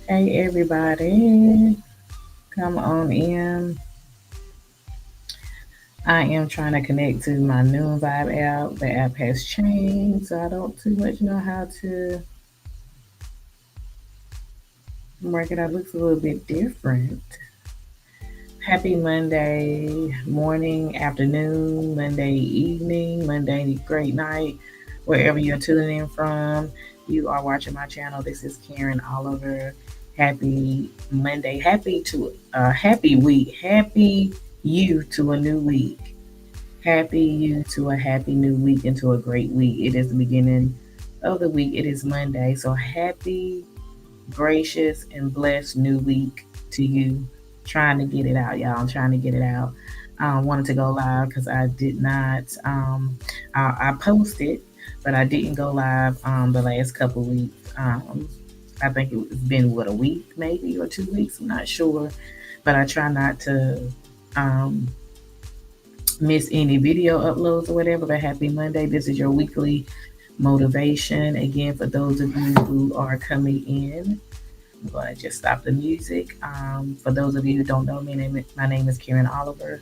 Hey everybody, come on in. I am trying to connect to my new Vibe app. The app has changed, so I don't too much know how to work it out. It looks a little bit different. Happy Monday morning, afternoon, Monday evening, Monday great night, wherever you're tuning in from. You are watching my channel. This is Karen Oliver. Happy Monday. Happy week. Happy you to a new week. Happy you to a happy new week and to a great week. It is the beginning of the week. It is Monday. So happy, gracious, and blessed new week to you. Trying to get it out, y'all. I'm trying to get it out. I wanted to go live because I did not. I posted, but I didn't go live the last couple of weeks. I think it's been a week maybe or 2 weeks. I'm not sure, but I try not to um, miss any video uploads or whatever. But happy Monday! This is your weekly motivation. Again, for those of you who are coming in, I'm going to just stop the music. For those of you who don't know me, my name is Karen Oliver.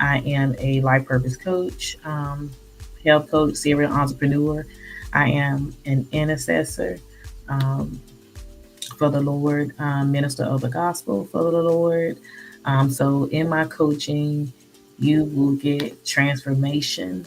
I am a life purpose coach, health coach, serial entrepreneur. I am an intercessor um, for the Lord, minister of the gospel for the Lord. So in my coaching, you will get transformation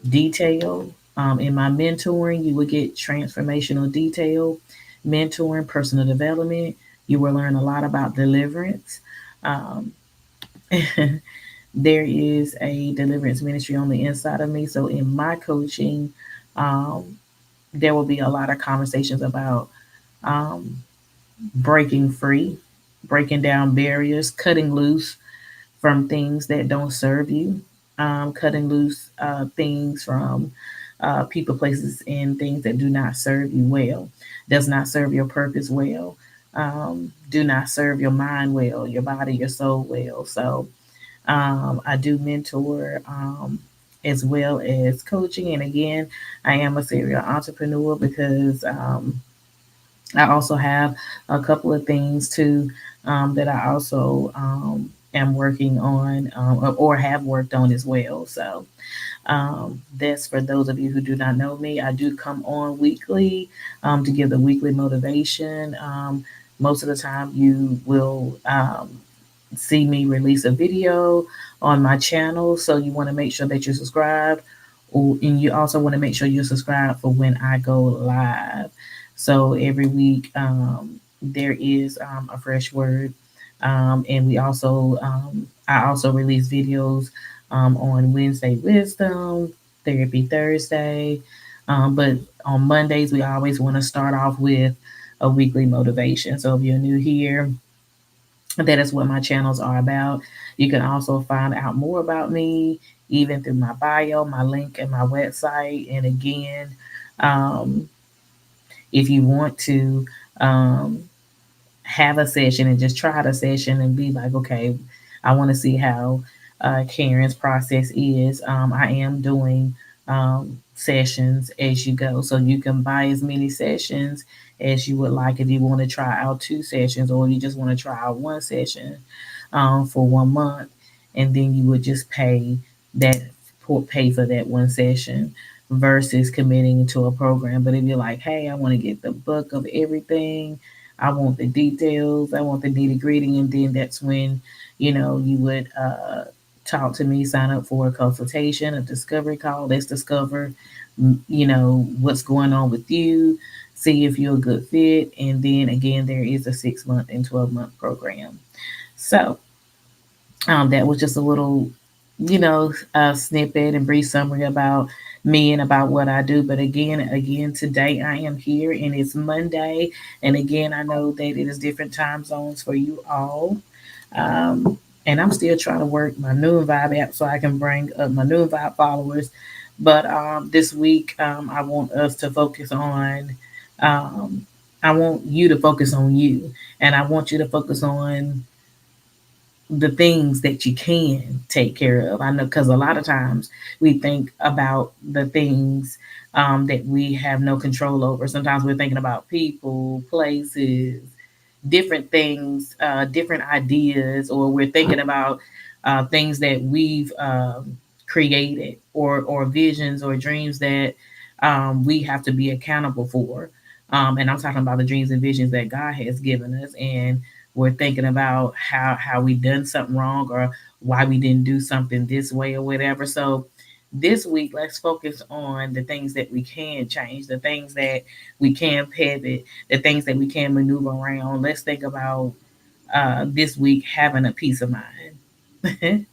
detail. In my mentoring, you will get transformational detail, mentoring, personal development. You will learn a lot about deliverance. Um, there is a deliverance ministry on the inside of me. So in my coaching, um, there will be a lot of conversations about um, breaking free, breaking down barriers, cutting loose from things that don't serve you, cutting loose things from people, places, and things that do not serve you well, does not serve your purpose well, do not serve your mind well, your body, your soul well. So I do mentor as well as coaching. And again, I am a serial entrepreneur because I also have a couple of things too that I also am working on or have worked on as well. So that's for those of you who do not know me. I do come on weekly to give the weekly motivation. Most of the time, you will see me release a video on my channel. So you want to make sure that you're subscribed. And you also want to make sure you're subscribed for when I go live. So every week there is a fresh word. And I also release videos on Wednesday Wisdom, Therapy Thursday. But on Mondays, we always want to start off with a weekly motivation. So if you're new here, that is what my channels are about. You can also find out more about me even through my bio, my link, and my website. And again, um, if you want to um, have a session and just try the session and be like, okay, I want to see how Karen's process is. I am doing sessions as you go. So you can buy as many sessions as you would like if you want to try out 2 sessions or you just want to try out 1 session for 1 month. And then you would just that pay for that 1 session versus committing to a program. But if you're like, hey, I want to get the book of everything, I want the details, I want the nitty gritty, and then that's when you would talk to me, sign up for a consultation, a discovery call. Let's discover what's going on with you, see if you're a good fit. And then again, there is a 6 month and 12-month program. So that was just a little, snippet and brief summary about me and about what I do. But again, today I am here and it's Monday. And again, I know that it is different time zones for you all. And I'm still trying to work my Noon Vibe app so I can bring up my Noon Vibe followers. But this week, I want us to focus on, um, I want you to focus on you. And I want you to focus on the things that you can take care of. I know because a lot of times we think about the things that we have no control over. Sometimes we're thinking about people, places, different things, different ideas, or we're thinking about things that we've created or visions or dreams that we have to be accountable for. And I'm talking about the dreams and visions that God has given us. And we're thinking about how we done something wrong or why we didn't do something this way or whatever. So this week, let's focus on the things that we can change, the things that we can pivot, the things that we can maneuver around. Let's think about this week having a peace of mind.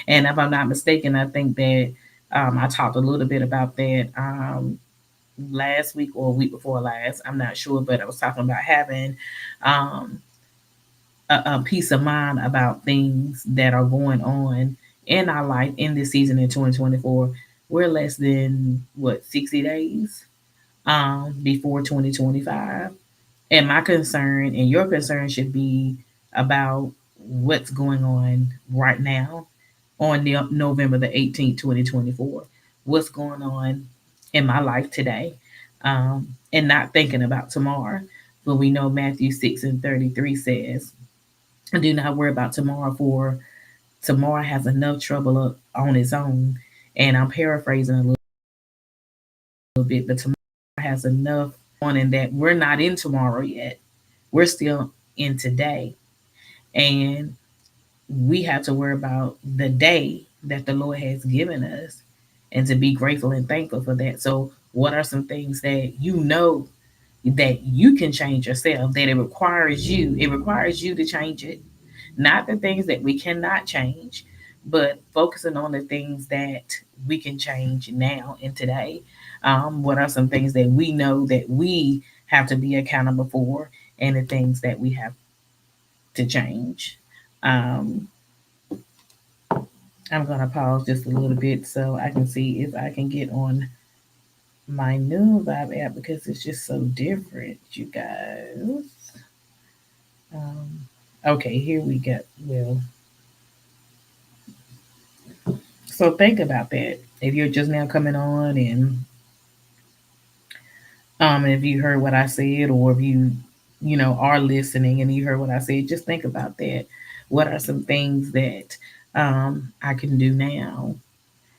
And if I'm not mistaken, I think that I talked a little bit about that last week or a week before last. I'm not sure, but I was talking about having um, a peace of mind about things that are going on in our life in this season in 2024. We're less than what 60 days before 2025. And my concern and your concern should be about what's going on right now on November the 18th, 2024. What's going on in my life today? And not thinking about tomorrow. But we know Matthew 6 and 33 says, do not worry about tomorrow, for tomorrow has enough trouble on its own. And I'm paraphrasing a little bit, but tomorrow has enough on in that we're not in tomorrow yet. We're still in today. And we have to worry about the day that the Lord has given us and to be grateful and thankful for that. So, what are some things that you know that you can change yourself, that it requires you to change it, not the things that we cannot change, but focusing on the things that we can change now and today. What are some things that we know that we have to be accountable for, and the things that we have to change? Um, I'm going to pause just a little bit so I can see if I can get on my new Vibe app because it's just so different, you guys. Um, okay, here we go. Well, so think about that. If you're just now coming on and if you heard what I said, or if you are listening and you heard what I said, just think about that. What are some things that I can do now?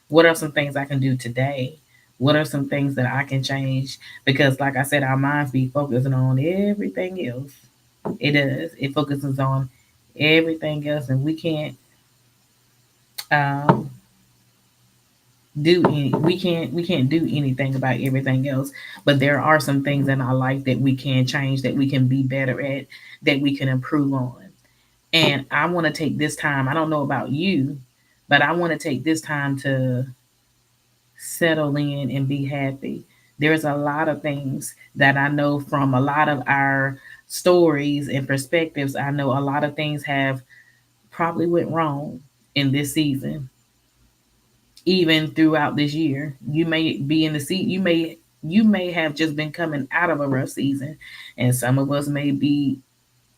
What are some things I can do today? What are some things that I can change? Because, like I said, our minds be focusing on everything else. It does. It focuses on everything else, and um, we can't do anything about everything else. But there are some things in our life that we can change, that we can be better at, that we can improve on. And I want to take this time. I don't know about you, but I want to take this time to settle in and be happy. There's a lot of things that I know from a lot of our stories and perspectives. I know a lot of things have probably went wrong in this season, even throughout this year. You may be in the seat. You may have just been coming out of a rough season, and some of us may be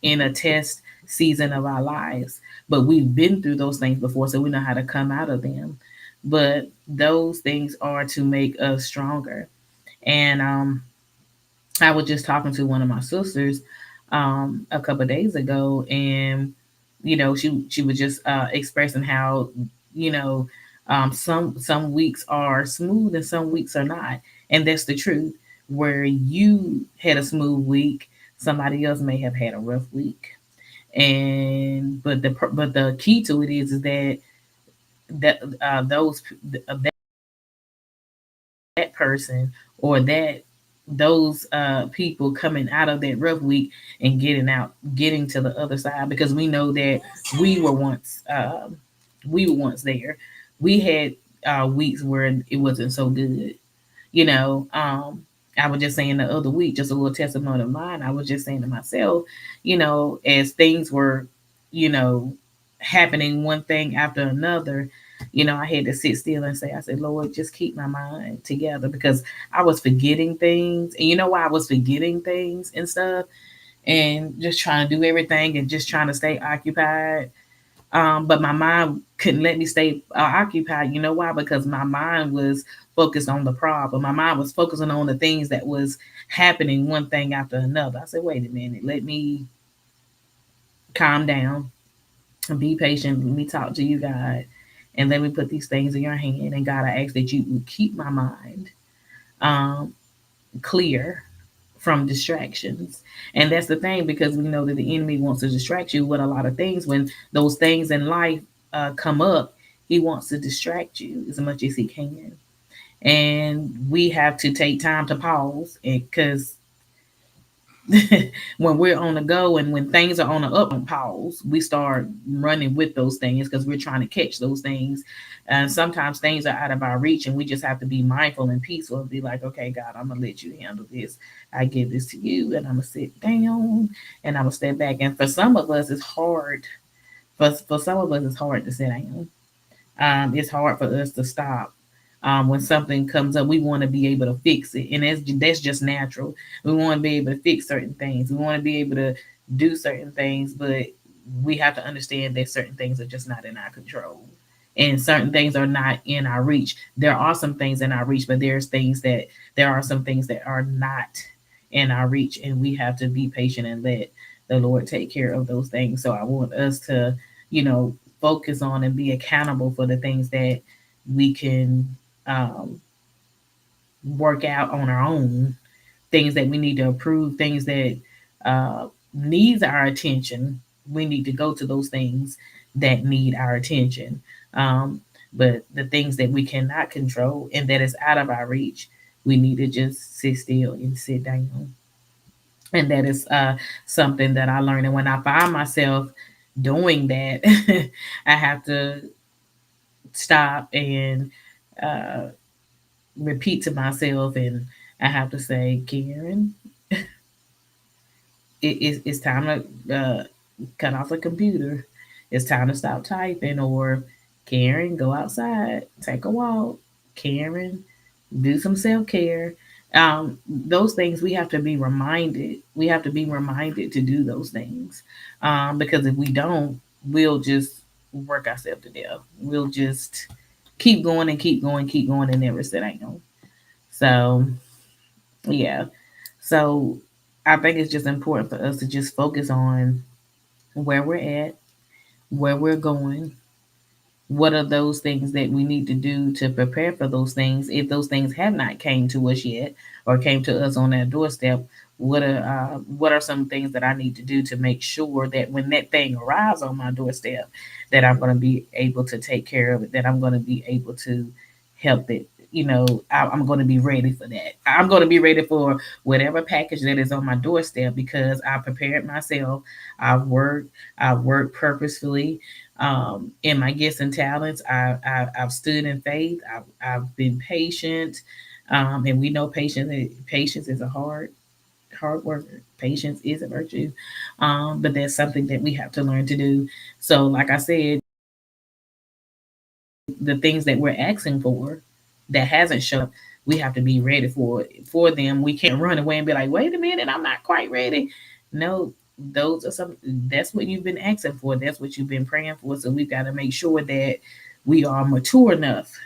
in a test season of our lives. But we've been through those things before, so we know how to come out of them. But those things are to make us stronger. And I was just talking to one of my sisters a couple of days ago, and she was just expressing how you know some weeks are smooth and some weeks are not, and that's the truth. Where you had a smooth week, somebody else may have had a rough week. And but the key to it is that that person or those people coming out of that rough week and getting to the other side, because we know that we were once we were once there. We had weeks where it wasn't so good, you know. I was just saying the other week, just a little testimony of mine. I was just saying to myself, as things were, you know, happening one thing after another, I had to sit still and say, I said, Lord, just keep my mind together, because I was forgetting things. And you know why I was forgetting things and stuff, and just trying to do everything and just trying to stay occupied. But my mind couldn't let me stay occupied. You know why? Because my mind was focused on the problem. My mind was focusing on the things that was happening one thing after another. I said, wait a minute, let me calm down and be patient. Let me talk to you, God, and let me put these things in your hand. And God, I ask that you would keep my mind um, clear from distractions. And that's the thing, because we know that the enemy wants to distract you with a lot of things. When those things in life come up, he wants to distract you as much as he can. And we have to take time to pause, because when we're on the go and when things are on the up, pause, we start running with those things because we're trying to catch those things. And sometimes things are out of our reach, and we just have to be mindful and peaceful and be like, okay, God, I'm gonna let you handle this. I give this to you, and I'm gonna sit down and I'm gonna step back. And for some of us, it's hard. For some of us, it's hard to sit down. It's hard for us to stop. When something comes up, we want to be able to fix it, and that's just natural. We want to be able to fix certain things. We want to be able to do certain things, but we have to understand that certain things are just not in our control, and certain things are not in our reach. There are some things in our reach, but there are some things that are not in our reach, and we have to be patient and let the Lord take care of those things. So I want us to, focus on and be accountable for the things that we can um, work out on our own, things that we need to approve, things that needs our attention. We need to go to those things that need our attention. Um, but the things that we cannot control and that is out of our reach, we need to just sit still and sit down. And that is something that I learned. And when I find myself doing that, I have to stop and uh, repeat to myself, and I have to say, Karen, it's time to cut off the computer. It's time to stop typing. Or, Karen, go outside, take a walk. Karen, do some self care. Those things we have to be reminded. We have to be reminded to do those things, because if we don't, we'll just work ourselves to death. We'll just keep going and keep going, keep going, and never sit down. So yeah, so I think it's just important for us to just focus on where we're at, where we're going, what are those things that we need to do to prepare for those things if those things have not came to us yet or came to us on our doorstep. What are some things that I need to do to make sure that when that thing arrives on my doorstep, that I'm going to be able to take care of it, that I'm going to be able to help it. I'm going to be ready for that. I'm going to be ready for whatever package that is on my doorstep, because I prepared myself. I've worked purposefully in my gifts and talents. I've stood in faith. I've been patient, and we know patience is a hard work. Patience is a virtue, but that's something that we have to learn to do. So, like I said, the things that we're asking for that hasn't shown up, we have to be ready for them. We can't run away and be like, wait a minute, I'm not quite ready. No, those are some that's what you've been asking for. That's what you've been praying for. So we've got to make sure that we are mature enough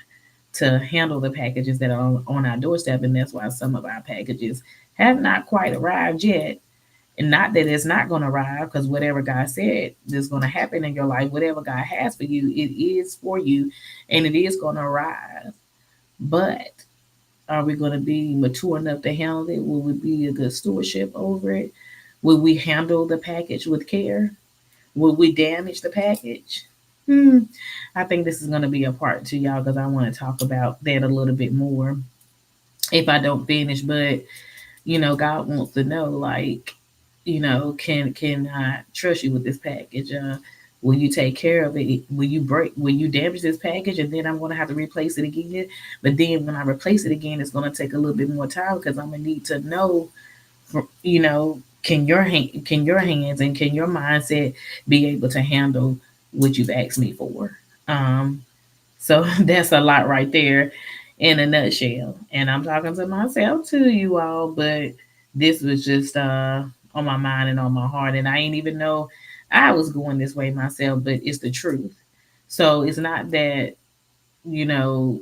to handle the packages that are on our doorstep. And that's why some of our packages have not quite arrived yet. And not that it's not going to arrive, because whatever God said is going to happen in your life, whatever God has for you, it is for you, and it is going to arrive. But are we going to be mature enough to handle it? Will we be a good stewardship over it? Will we handle the package with care? Will we damage the package? I think this is going to be a part two, y'all, because I want to talk about that a little bit more. if I don't finish. But God wants to know, like, can I trust you with this package? Will you take care of it? Will you damage this package, and then I'm going to have to replace it again? But then when I replace it again, it's going to take a little bit more time because I'm going to need to know, can your hands and can your mindset be able to handle what you've asked me for? So that's a lot right there in a nutshell. And I'm talking to myself too, you all, but this was just on my mind and on my heart. And I ain't even know I was going this way myself, but it's the truth. So it's not that, you know,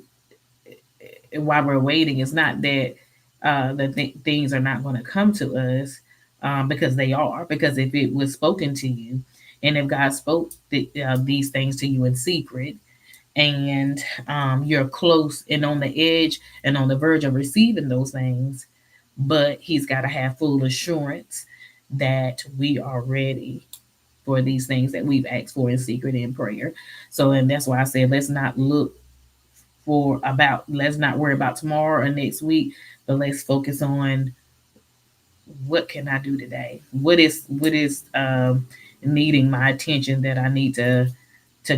while we're waiting, it's not that things are not going to come to us, because they are. Because if it was spoken to you, and if God spoke these things to you in secret, and you're close and on the edge and on the verge of receiving those things, but He's got to have full assurance that we are ready for these things that we've asked for in secret in prayer. So, and that's why I said, let's not worry about tomorrow or next week, but let's focus on what can I do today? What is needing my attention that I need to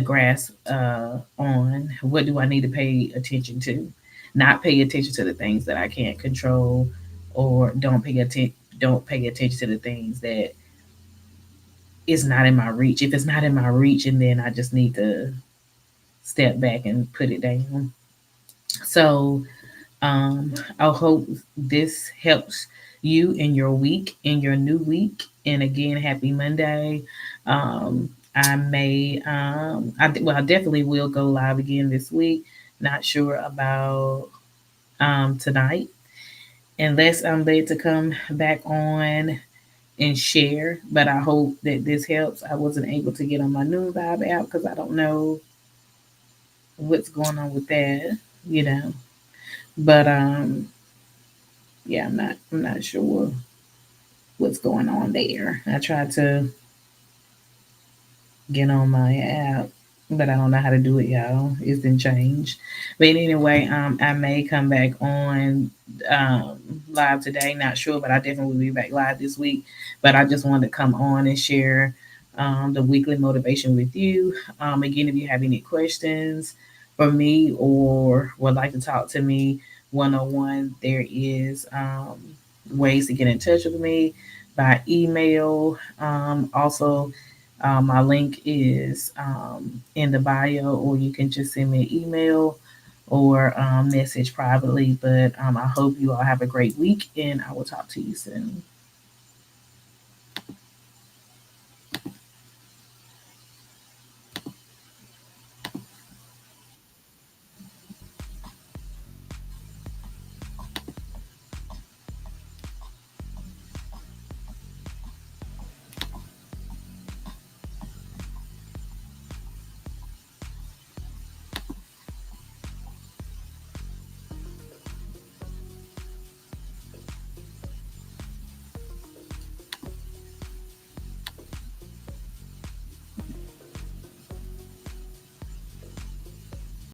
grasp on? What do I need to pay attention to? Not pay attention to the things that I can't control, or don't pay attention to the things that is not in my reach. If it's not in my reach, and then I just need to step back and put it down. So I hope this helps you in your week, in your new week. And again, happy Monday. I definitely will go live again this week. Not sure about tonight, unless I'm led to come back on and share. But I hope that this helps. I wasn't able to get on my new Vibe app because I don't know what's going on with that, you know. But yeah, I'm not sure what's going on there. I tried to get on my app, but I don't know how to do it, y'all. It's been changed. But anyway, I may come back on live today. Not sure, but I definitely will be back live this week. But I just wanted to come on and share the weekly motivation with you. Again, if you have any questions for me or would like to talk to me one on one, there is ways to get in touch with me by email. Also, my link is in the bio, or you can just send me an email or message privately. But I hope you all have a great week, and I will talk to you soon.